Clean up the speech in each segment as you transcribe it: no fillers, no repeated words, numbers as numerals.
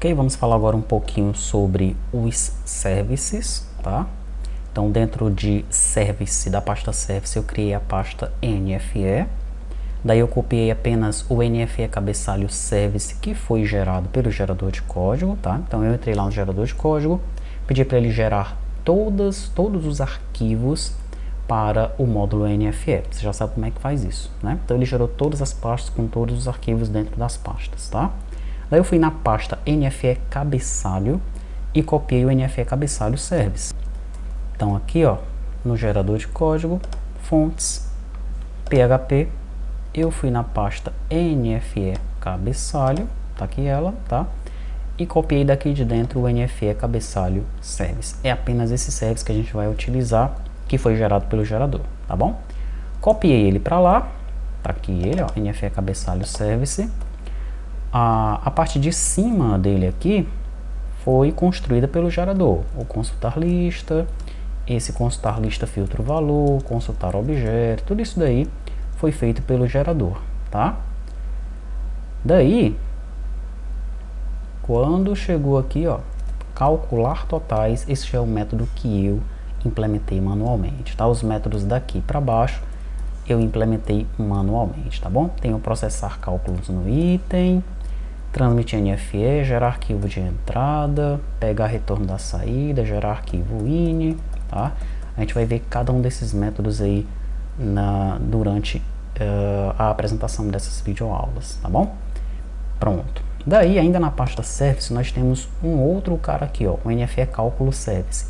Ok, vamos falar agora um pouquinho sobre os services, tá? Então, dentro de service, da pasta service, eu criei a pasta NFE. Daí eu copiei apenas o NFE cabeçalho service que foi gerado pelo gerador de código, tá? Então eu entrei lá no gerador de código, pedi para ele gerar todos os arquivos para o módulo NFE. Você já sabe como é que faz isso, né? Então ele gerou todas as pastas com todos os arquivos dentro das pastas, tá? Daí eu fui na pasta NFE cabeçalho e copiei o NFE cabeçalho service. Então aqui, ó, no gerador de código, fontes, PHP, eu fui na pasta NFE cabeçalho, tá aqui ela, tá? E copiei daqui de dentro o NFE cabeçalho service. É apenas esse service que a gente vai utilizar, que foi gerado pelo gerador, tá bom? Copiei ele para lá, tá aqui ele, ó, NFE cabeçalho service. A parte de cima dele aqui foi construída pelo gerador, o consultar lista, esse consultar lista filtro valor, consultar objeto, tudo isso daí foi feito pelo gerador, tá? Daí, quando chegou aqui, ó, calcular totais, esse é o método que eu implementei manualmente, tá? Os métodos daqui para baixo eu implementei manualmente, tá bom? Tem o processar cálculos no item, transmitir NFE, gerar arquivo de entrada, pegar retorno da saída, gerar arquivo INI, tá? A gente vai ver cada um desses métodos aí durante a apresentação dessas videoaulas, tá bom? Pronto. Daí, ainda na pasta Service, nós temos um outro cara aqui, ó, o NFE Cálculo Service.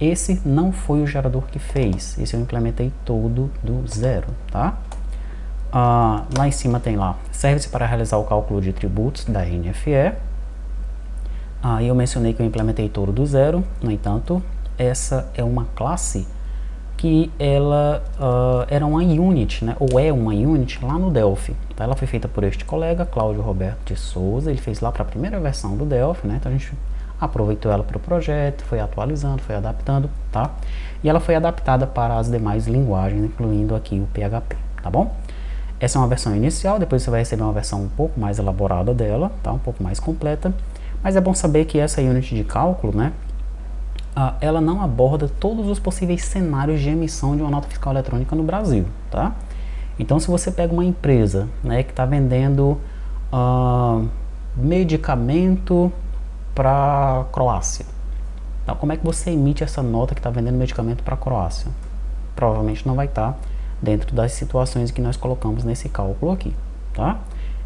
Esse não foi o gerador que fez, esse eu implementei todo do zero, tá? Lá em cima tem lá, Service para realizar o cálculo de tributos da NFE. Eu mencionei que eu implementei todo do zero, no entanto, essa é uma classe que ela era uma unit, né, ou é uma unit lá no Delphi. Tá? Ela foi feita por este colega, Cláudio Roberto de Souza, ele fez lá para a primeira versão do Delphi, né, então a gente aproveitou ela para o projeto, foi atualizando, foi adaptando, tá? E ela foi adaptada para as demais linguagens, incluindo aqui o PHP, tá bom? Essa é uma versão inicial, depois você vai receber uma versão um pouco mais elaborada dela, tá? Um pouco mais completa, mas é bom saber que essa unit de cálculo, né, ela não aborda todos os possíveis cenários de emissão de uma nota fiscal eletrônica no Brasil, tá? Então, se você pega uma empresa, né, que está vendendo medicamento para Croácia, então, como é que você emite essa nota que está vendendo medicamento para Croácia? Provavelmente não vai estar dentro das situações que nós colocamos nesse cálculo aqui, tá?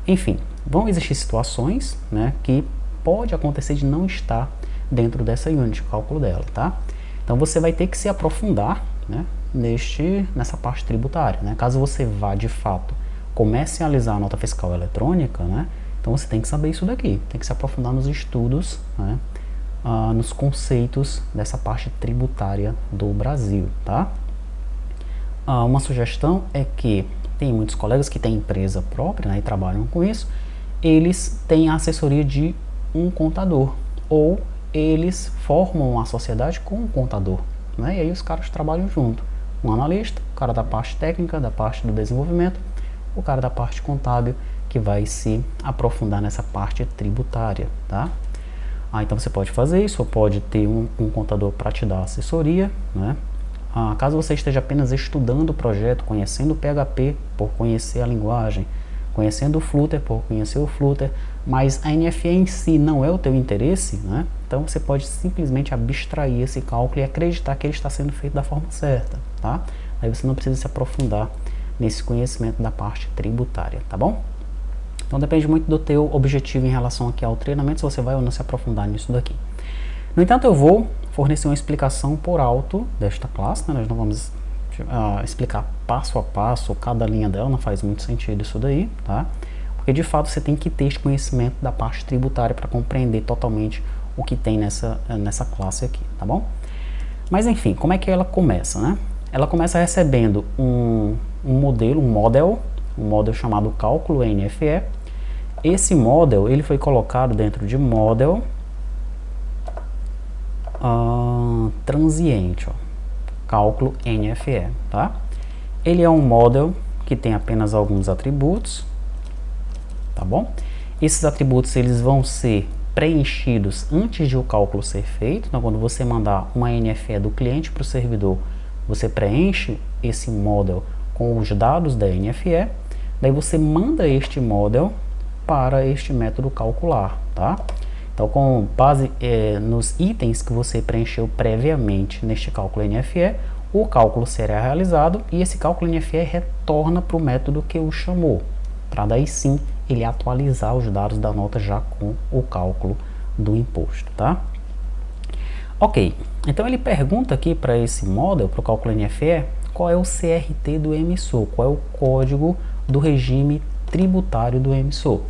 Enfim, vão existir situações, né, que pode acontecer de não estar dentro dessa unit de cálculo dela, tá? Então você vai ter que se aprofundar, né, nessa parte tributária, né? Caso você vá de fato comercializar a nota fiscal eletrônica, né, então você tem que saber isso daqui, tem que se aprofundar nos estudos, né, nos conceitos dessa parte tributária do Brasil, tá? Uma sugestão é que tem muitos colegas que têm empresa própria, né, e trabalham com isso, eles têm a assessoria de um contador, ou eles formam uma sociedade com um contador, né? E aí os caras trabalham junto, um analista, o cara da parte técnica, da parte do desenvolvimento, o cara da parte contábil, que vai se aprofundar nessa parte tributária, tá? Então você pode fazer isso, ou pode ter um contador para te dar assessoria, né? Caso você esteja apenas estudando o projeto, conhecendo o PHP, por conhecer a linguagem, conhecendo o Flutter, por conhecer o Flutter, mas a NFE em si não é o teu interesse, né? Então você pode simplesmente abstrair esse cálculo e acreditar que ele está sendo feito da forma certa, tá? Aí você não precisa se aprofundar nesse conhecimento da parte tributária, tá bom? Então depende muito do teu objetivo em relação aqui ao treinamento, se você vai ou não se aprofundar nisso daqui. No entanto, eu vou fornecer uma explicação por alto desta classe, né? Nós não vamos explicar passo a passo cada linha dela, não faz muito sentido isso daí, tá? Porque de fato você tem que ter esse conhecimento da parte tributária para compreender totalmente o que tem nessa classe aqui, tá bom? Mas enfim, como é que ela começa, né? Ela começa recebendo um model chamado cálculo NFE. Esse model, ele foi colocado dentro de model transiente, ó, cálculo NFE, tá? Ele é um model que tem apenas alguns atributos, tá bom? Esses atributos eles vão ser preenchidos antes de o cálculo ser feito. Então, quando você mandar uma NFE do cliente para o servidor, você preenche esse model com os dados da NFE, daí você manda este model para este método calcular, tá? Então, com base nos itens que você preencheu previamente neste cálculo NFE, o cálculo será realizado e esse cálculo NFE retorna para o método que o chamou, para daí sim ele atualizar os dados da nota já com o cálculo do imposto, tá? Ok, então ele pergunta aqui para esse model, para o cálculo NFE, qual é o CRT do emissor, qual é o código do regime tributário do emissor.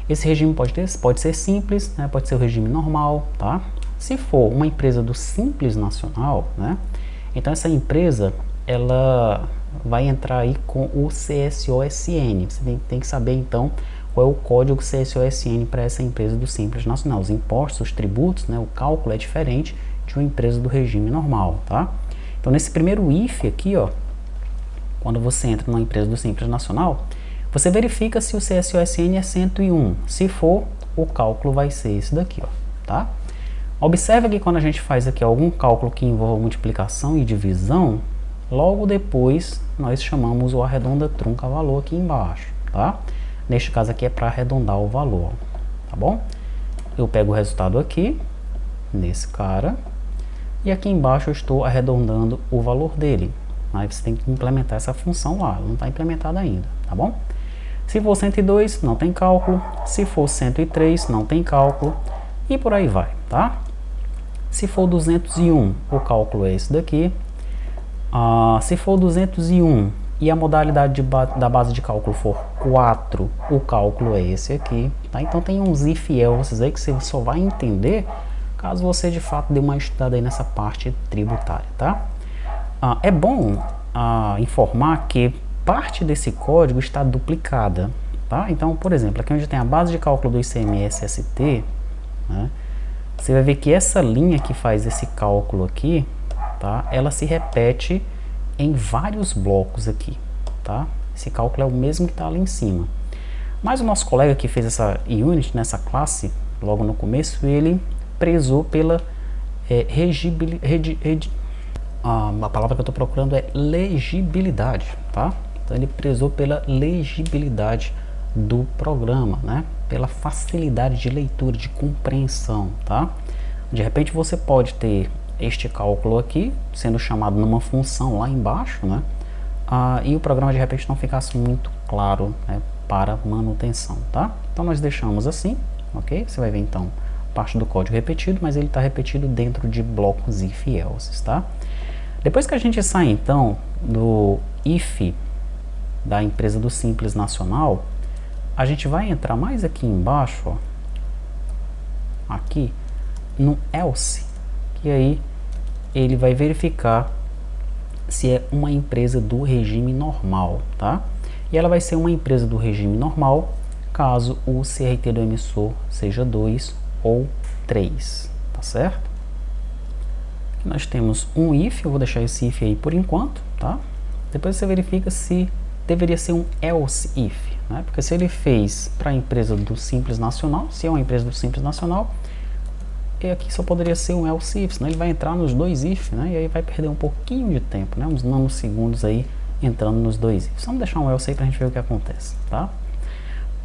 Esse regime pode ser simples, né, pode ser o regime normal, tá? Se for uma empresa do Simples Nacional, né, então essa empresa ela vai entrar aí com o CSOSN. Você tem que saber então qual é o código CSOSN para essa empresa do Simples Nacional. Os impostos, os tributos, né, o cálculo é diferente de uma empresa do regime normal, tá? Então nesse primeiro if aqui, ó, quando você entra numa empresa do Simples Nacional, você verifica se o CSOSN é 101. Se for, o cálculo vai ser esse daqui, ó, tá? Observe que quando a gente faz aqui algum cálculo que envolva multiplicação e divisão, logo depois nós chamamos o arredonda trunca valor aqui embaixo, tá? Neste caso aqui é para arredondar o valor, tá bom? Eu pego o resultado aqui, nesse cara, e aqui embaixo eu estou arredondando o valor dele. Aí você tem que implementar essa função lá, ela não está implementada ainda, tá bom? Se for 102, não tem cálculo. Se for 103, não tem cálculo. E por aí vai, tá? Se for 201, o cálculo é esse daqui. Se for 201 e a modalidade da base de cálculo for 4, o cálculo é esse aqui, tá? Então tem uns if else aí que você só vai entender caso você de fato dê uma estudada aí nessa parte tributária, tá? É bom informar que parte desse código está duplicada, tá? Então, por exemplo, aqui onde tem a base de cálculo do ICMS-ST, né, você vai ver que essa linha que faz esse cálculo aqui, tá? Ela se repete em vários blocos aqui, tá? Esse cálculo é o mesmo que está ali em cima. Mas o nosso colega que fez essa unit nessa classe, logo no começo, ele prezou pela a palavra que eu estou procurando é legibilidade, tá? Então ele prezou pela legibilidade do programa, né? Pela facilidade de leitura, de compreensão, tá? De repente você pode ter este cálculo aqui sendo chamado numa função lá embaixo, né? E o programa de repente não ficasse muito claro, né, para manutenção, tá? Então nós deixamos assim, ok? Você vai ver então parte do código repetido, mas ele está repetido dentro de blocos if else, tá? Depois que a gente sai então do if da empresa do Simples Nacional, a gente vai entrar mais aqui embaixo, ó, aqui no else, que aí ele vai verificar se é uma empresa do regime normal, tá? E ela vai ser uma empresa do regime normal caso o CRT do emissor seja 2 ou 3, tá certo? Aqui nós temos um if, eu vou deixar esse if aí por enquanto, tá? Depois você verifica se deveria ser um else if, né? Porque se ele fez para a empresa do Simples Nacional, se é uma empresa do Simples Nacional, e aqui só poderia ser um else if, senão ele vai entrar nos dois if, né? E aí vai perder um pouquinho de tempo, né? Uns nanosegundos aí entrando nos dois if. Vamos deixar um else aí para a gente ver o que acontece, tá?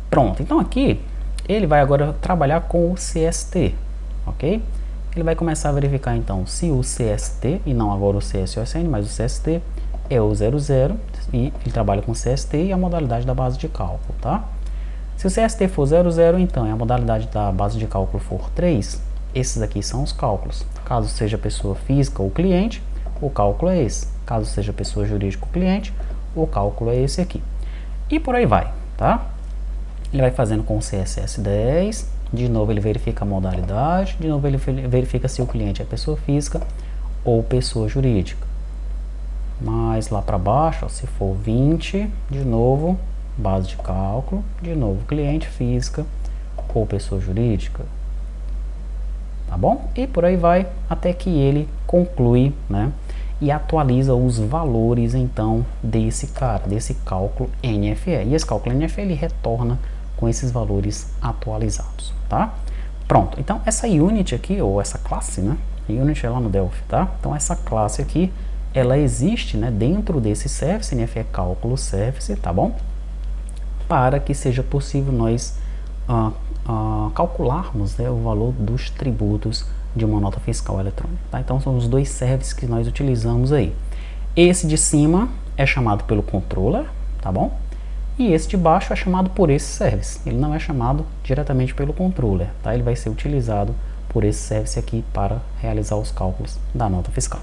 Pronto, então aqui ele vai agora trabalhar com o CST, ok? Ele vai começar a verificar então se o CST, e não agora o CSOSN, mas o CST é o 00, e ele trabalha com CST e a modalidade da base de cálculo, tá? Se o CST for 00, então, e a modalidade da base de cálculo for 3, esses aqui são os cálculos. Caso seja pessoa física ou cliente, o cálculo é esse. Caso seja pessoa jurídica ou cliente, o cálculo é esse aqui. E por aí vai, tá? Ele vai fazendo com o CSS10, de novo ele verifica a modalidade, de novo ele verifica se o cliente é pessoa física ou pessoa jurídica. Mais lá para baixo, ó, se for 20, de novo, base de cálculo, de novo, cliente física ou pessoa jurídica. Tá bom? E por aí vai, até que ele conclui, né, e atualiza os valores, então, desse cálculo NFE. E esse cálculo NFE, ele retorna com esses valores atualizados, tá? Pronto, então essa unit aqui, ou essa classe, né? Unit é lá no Delphi, tá? Então essa classe aqui, ela existe, né, dentro desse service, NFE cálculo service, tá bom? Para que seja possível nós calcularmos, né, o valor dos tributos de uma nota fiscal eletrônica, tá? Então são os dois services que nós utilizamos aí. Esse de cima é chamado pelo controller, tá bom? E esse de baixo é chamado por esse service. Ele não é chamado diretamente pelo controller, tá? Ele vai ser utilizado por esse service aqui para realizar os cálculos da nota fiscal.